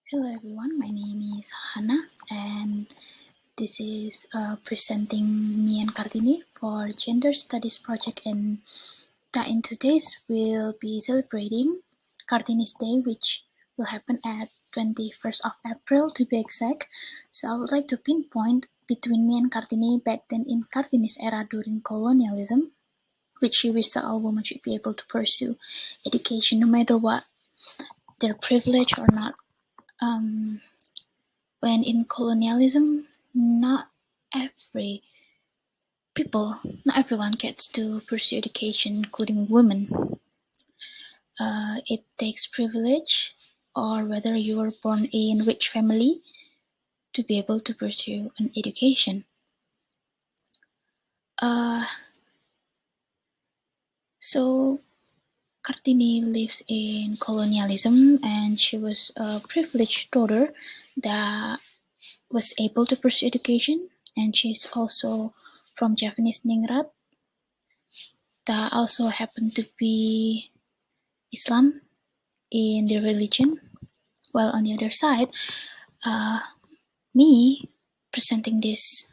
Hello everyone, my name is Hannah and this is presenting Me and Kartini for Gender Studies project, and that in today's we'll be celebrating Kartini's Day, which will happen at 21st of April to be exact. So I would like to pinpoint between Me and Kartini back then in Kartini's era during colonialism, which she wished that all women should be able to pursue education no matter what their privilege or not. When in colonialism, not every not everyone gets to pursue education, including women. It takes privilege, or whether you were born in a rich family, to be able to pursue an education. So Kartini lives in colonialism, and she was a privileged daughter that was able to pursue education, and she's also from Javanese Ningrat that also happened to be Islam in the religion. While on the other side, me presenting this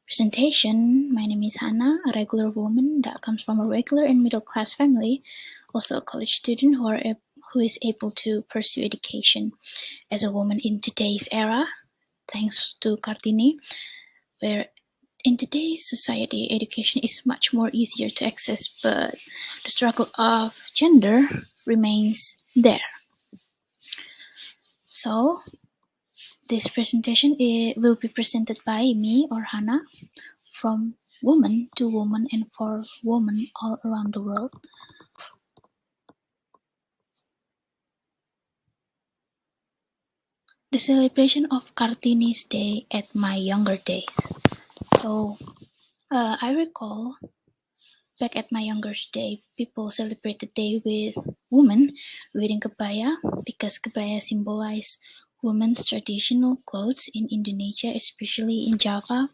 presentation, my name is Hannah, a regular woman that comes from a regular and middle class family, also a college student who is able to pursue education as a woman in today's era, thanks to Kartini, where in today's society, education is much more easier to access, but the struggle of gender remains there. So, this presentation will be presented by me or Hannah from woman to woman and for women all around the world. The celebration of Kartini's Day at my younger days. So, I recall back at my younger day, people celebrate the day with women wearing kebaya because kebaya symbolize women's traditional clothes in Indonesia, especially in Java,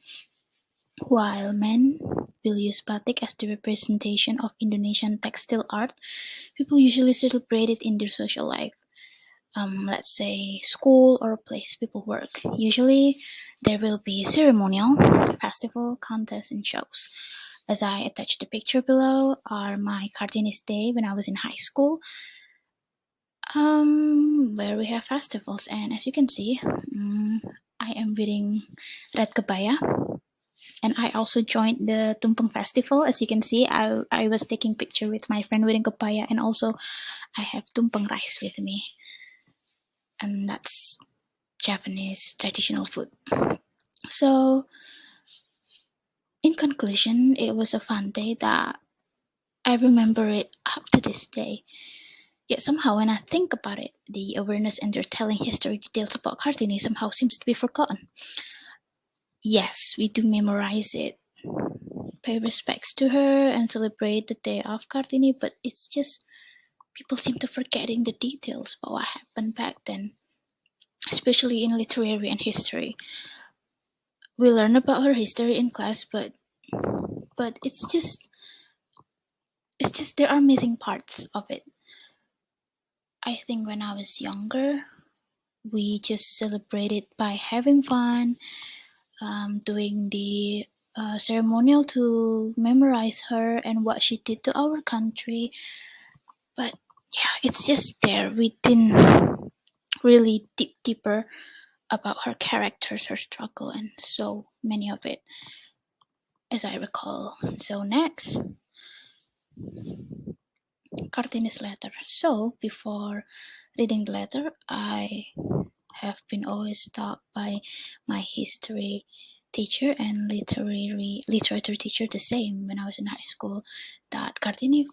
while men will use batik as the representation of Indonesian textile art. People usually celebrate it in their social life. Let's say school or place people work. Usually there will be ceremonial, festival, contests, and shows. As I attached the picture below are my Kartini's Day when I was in high school, where we have festivals. And as you can see, I am wearing red kebaya. And I also joined the Tumpeng Festival. As you can see, I was taking picture with my friend wearing kebaya, and also I have tumpeng rice with me. And that's Japanese traditional food. So, in conclusion, it was a fun day that I remember it up to this day. Yet somehow when I think about it, the awareness and their telling history details about Kartini somehow seems to be forgotten. Yes, we do memorize it, pay respects to her, and celebrate the day of Kartini, but it's just people seem to forgetting the details about what happened back then, especially in literary and history. We learn about her history in class, but it's just there are missing parts of it. I think when I was younger, we just celebrated by having fun, doing the ceremonial to memorize her and what she did to our country. But yeah, it's just there. We didn't really dig deeper about her characters, her struggle, and so many of it, as I recall. So next, Kartini's letter. So before reading the letter, I have been always taught by my history teacher and literature teacher the same when I was in high school, that Kartini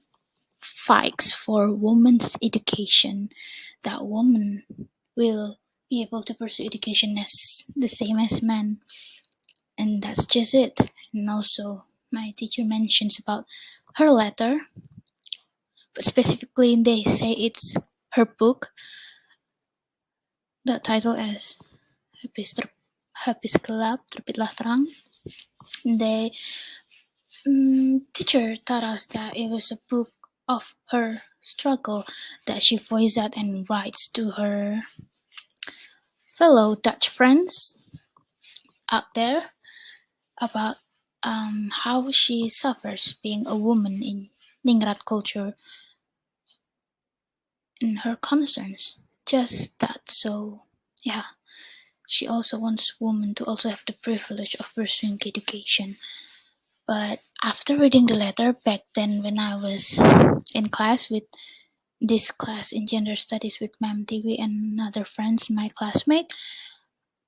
fights for women's education, that women will be able to pursue education as the same as men, and that's just it. And also my teacher mentions about her letter, but specifically they say it's her book. The title is Habis Gelap Terbitlah Terang. The teacher taught us that it was a book of her struggle that she voices out and writes to her fellow Dutch friends out there about how she suffers being a woman in Ningrat culture and her concerns. Just that, so yeah, she also wants women to also have the privilege of pursuing education. But after reading the letter back then when I was in class with this class in gender studies with Ma'am TV and other friends, my classmate,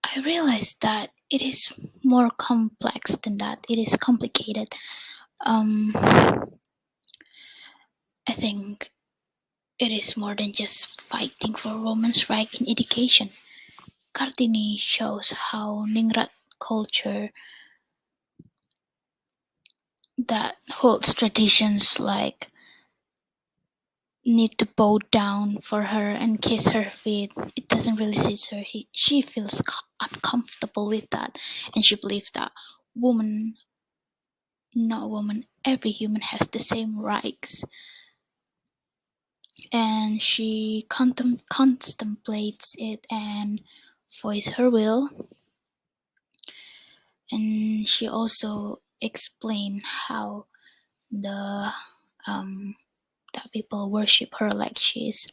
I realized that it is more complex than that. It is complicated. Um, I think it is more than just fighting for women's right in education. Kartini shows how Ningrat culture that holds traditions like need to bow down for her and kiss her feet. It doesn't really suit her. She feels uncomfortable with that, and she believes that woman, not woman, every human has the same rights. And she contemplates it and voice her will. And she also explained how the that people worship her like she is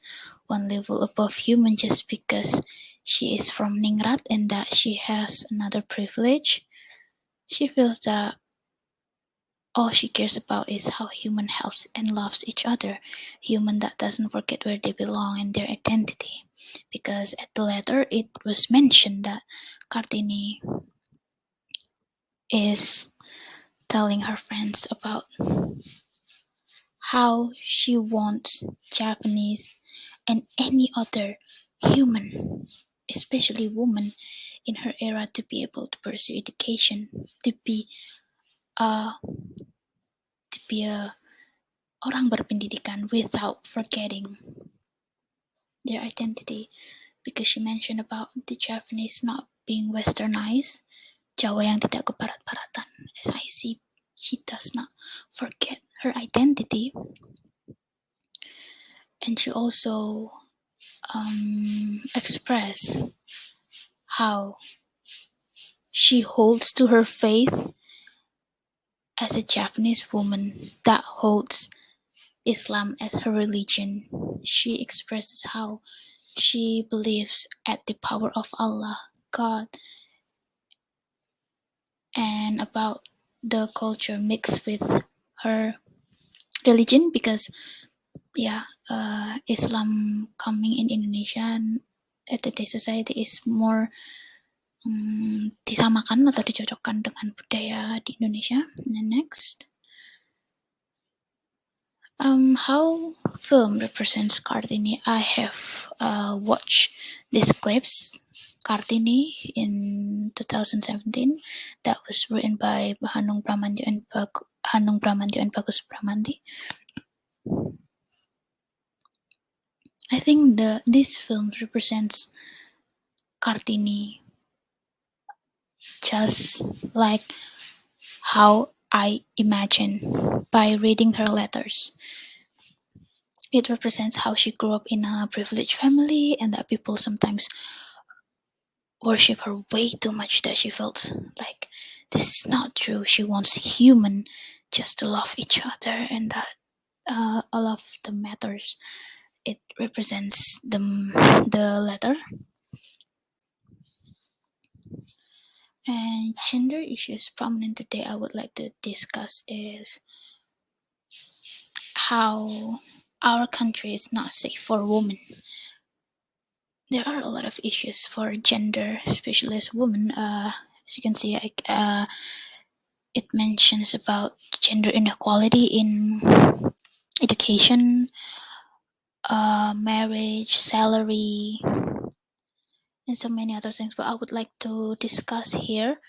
one level above human just because she is from Ningrat and that she has another privilege. She feels that all she cares about is how human helps and loves each other, human that doesn't forget where they belong and their identity. Because at the letter it was mentioned that Kartini is telling her friends about how she wants Japanese and any other human, especially woman in her era, to be able to pursue education, uh, to be a orang berpendidikan without forgetting their identity. Because she mentioned about the Japanese not being westernized, Jawa yang tidak kebarat-baratan. As I see, she does not forget her identity, and she also express how she holds to her faith as a Japanese woman that holds Islam as her religion. She expresses how she believes at the power of Allah, God, and about the culture mixed with her religion because Islam coming in Indonesia and at today's society is more disamakan atau dicocokkan dengan budaya di Indonesia. And next, how film represents Kartini. I have watched these clips. Kartini in 2017 that was written by Hanung Bramantyo and Bagus Bramandi. I think this film represents Kartini just like how I imagine by reading her letters. It represents how she grew up in a privileged family and that people sometimes worship her way too much that she felt like this is not true. She wants human just to love each other and that all of the matters. It represents the letter. And gender issues prominent today I would like to discuss is how our country is not safe for women. There are a lot of issues for gender, especially as women. As you can see, it mentions about gender inequality in education, marriage, salary, and so many other things. But I would like to discuss here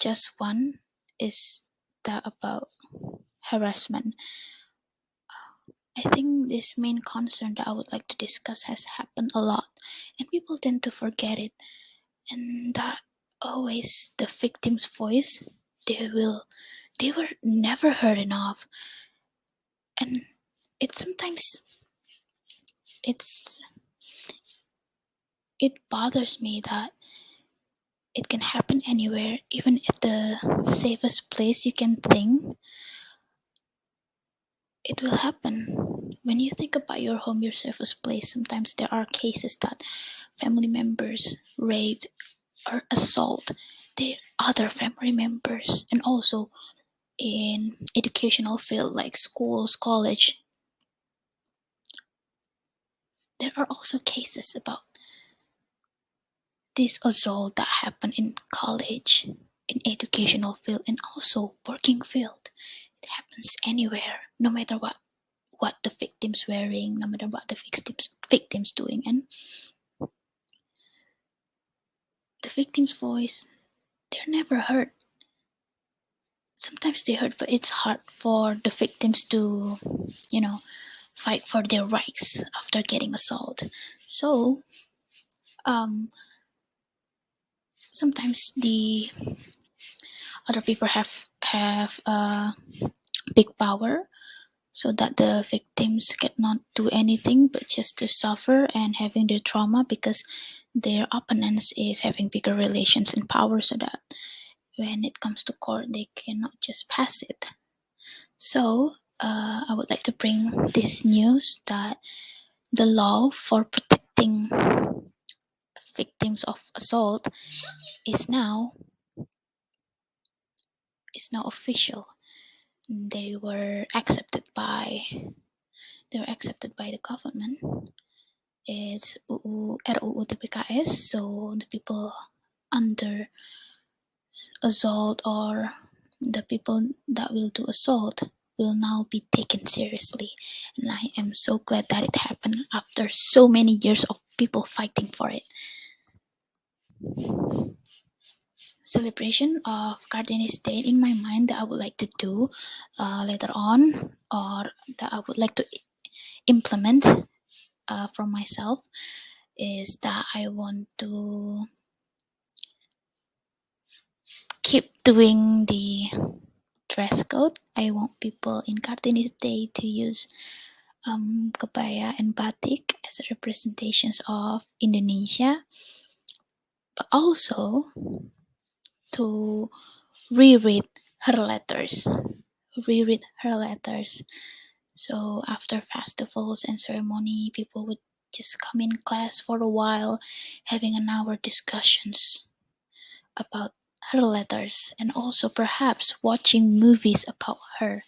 just one is that about harassment. I think this main concern that I would like to discuss has happened a lot, and people tend to forget it. And that always the victim's voice, they were never heard enough, and it's sometimes it's it bothers me that it can happen anywhere, even at the safest place you can think. It will happen. When you think about your home, your safest place, sometimes there are cases that family members raped or assault their other family members, and also in educational field like schools, college, there are also cases about this assault that happen in college, in educational field, and also working field. It happens anywhere, no matter what the victim's wearing, no matter what the victims doing, and the victim's voice, they're never heard. Sometimes they heard, but it's hard for the victims to, fight for their rights after getting assaulted. So, um, sometimes the other people have big power, so that the victims cannot do anything but just to suffer and having their trauma, because their opponents is having bigger relations and power, so that when it comes to court they cannot just pass it. So I would like to bring this news that the law for protecting victims of assault is now official. They were accepted by the government. It's RUU TPKS, so the people under assault, or the people that will do assault, will now be taken seriously. And I am so glad that it happened after so many years of people fighting for it. Celebration of Kartini's Day in my mind that I would like to do later on, or that I would like to implement from myself, is that I want to keep doing the dress code. I want people in Kartini's Day to use kebaya and batik as representations of Indonesia, but also to reread her letters. So after festivals and ceremony, people would just come in class for a while, having an hour discussions about her letters, and also perhaps watching movies about her.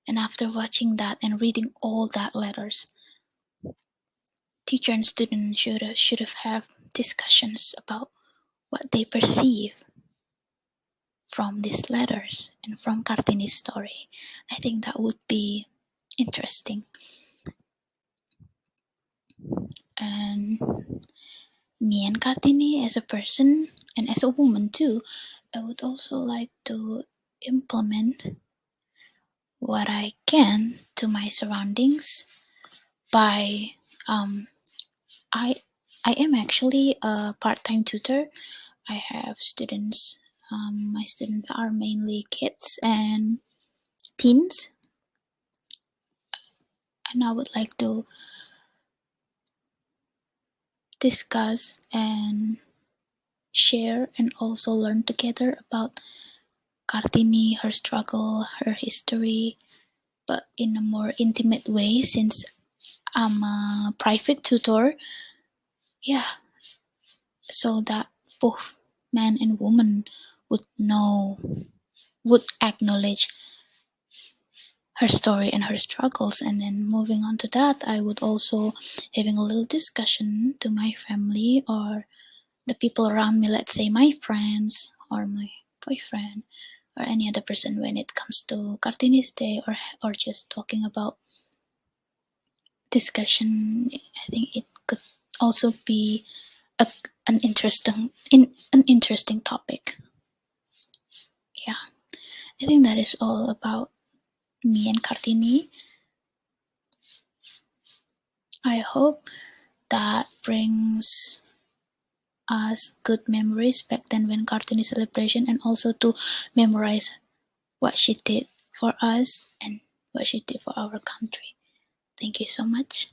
And after watching that and reading all that letters, teacher and student should have discussions about what they perceive from these letters and from Kartini's story. I think that would be interesting. And me and Kartini as a person and as a woman too, I would also like to implement what I can to my surroundings by I am actually a part-time tutor. I have students. My students are mainly kids and teens, and I would like to discuss and share and also learn together about Kartini, her struggle, her history, but in a more intimate way, since I'm a private tutor. Yeah, so that both man and woman would acknowledge her story and her struggles. And then moving on to that, I would also having a little discussion to my family or the people around me, let's say my friends or my boyfriend or any other person, when it comes to Kartini's Day, or just talking about discussion. I think it could also be an interesting topic. Yeah, I think that is all about me and Kartini. I hope that brings us good memories back then when Kartini celebration, and also to memorize what she did for us and what she did for our country. Thank you so much.